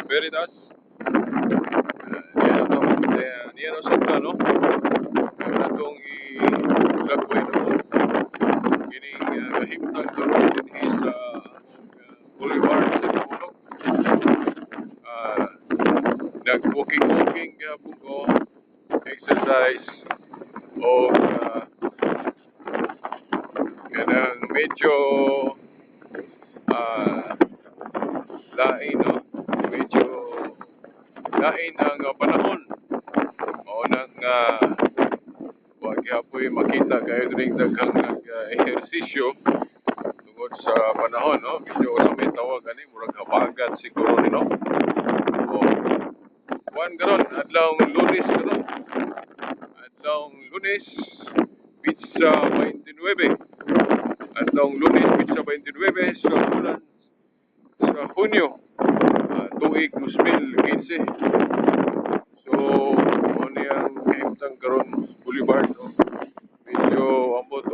Veritas. Niya no sa plano. Kaya natong i-lagway na mo. Kining kahimtang karoon din sa Boulevard sa Tumulog. Nag-walking-walking po ko. Exercise. O kanang medyo lain, no? Medyo lain ang panahon. O nang wag yapoy makita kayo rin daghang nag-ehersisyo tungod sa panahon, no? Medyo may tawag ani murag habagat siguro no. O kuan karon adlawng Lunes karon. Adlawng Lunes pizza 29. Adlawng Lunes pizza 29 sa bulan sa Hunyo. Tuig 2015. So, ano yung kahimtang karon Boulevard, no? Medyo ambot,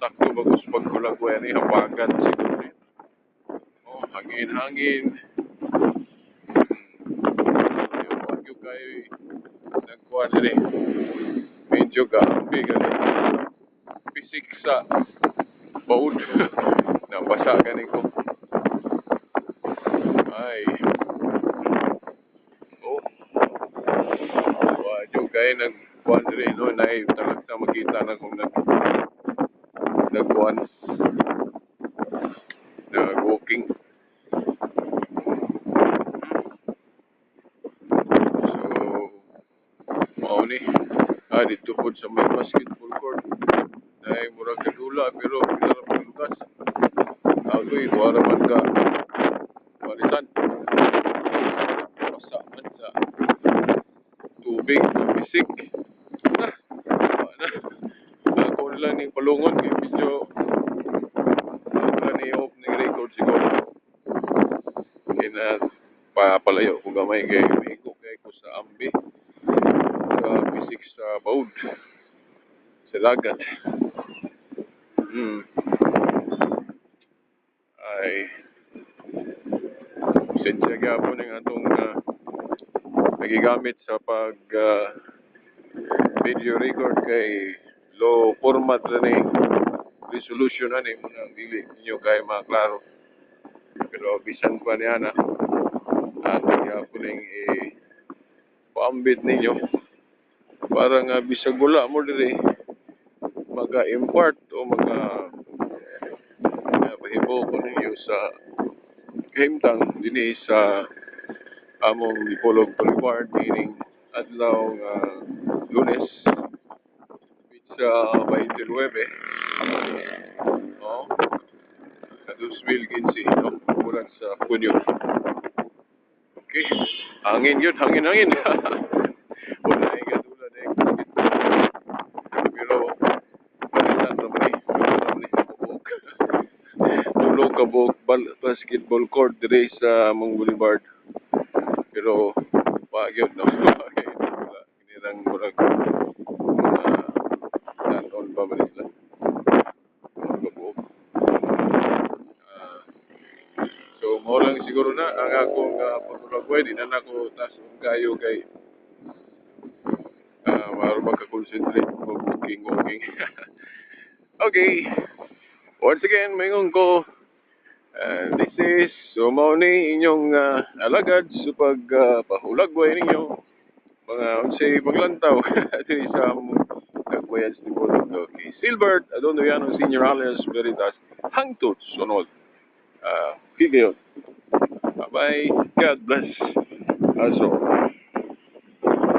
takto bagus pagkulagway ni habagat siguro ni. Oh, hangin-hangin. Wag yung kayo nagkuhan rin. Medyo gabi gani. Pisik sa baud. Nabasa gani ko. Ay. Kaya nagkuhan rin, no? Talaga makita na kung nagkuhan. Nag-walking. So, ni. Dito po sa may basketball court. Ay, murag kadula, pero pinarap ng lugas. Agoy, wala man ka. Walitan. Pasaman sa tubig, bisik. Ako lang yung palungon kaya medyo ni-off ng record siguro. Kaya papalayo kung gamay kayo iko ko sa ambi sa bisik sa baud sa lagat. Ay sensya gapon ng atong nagigamit sa pag video record kay low format rin resolution ani mo nang dili ninyo kay maklaro. Pero bisan pa niya na at nagyapuning paambit ninyo para nga bisag wala mo diri maga-impart o mahibo ko ninyo sa kahimtang dinhi sa among Dipolog Boulevard meaning adlaw Lunes pizza 29 sa 2015 no? Bulan sa Hunyo. Okay, hangin wala yung katulad pero palitan naman tulog kabog basketball court dire sa among Boulevard pero wag yun no. Okay, kinirang murag on pa man sila kabog. So mo lang siguro na ang akong pagulagway di na ako tas kayo kay maro magka-concentrate walking. Okay, once again mayong ko this is Sumoni inyong alagad sa pagpahulagway ninyo mga unsay paglantaw diri sa Cagwayan sa Dipolog. Okay, Silbert Adondoyano Senior alias Veritas hangtod sunod. Higayon. Bye-bye. God bless us all.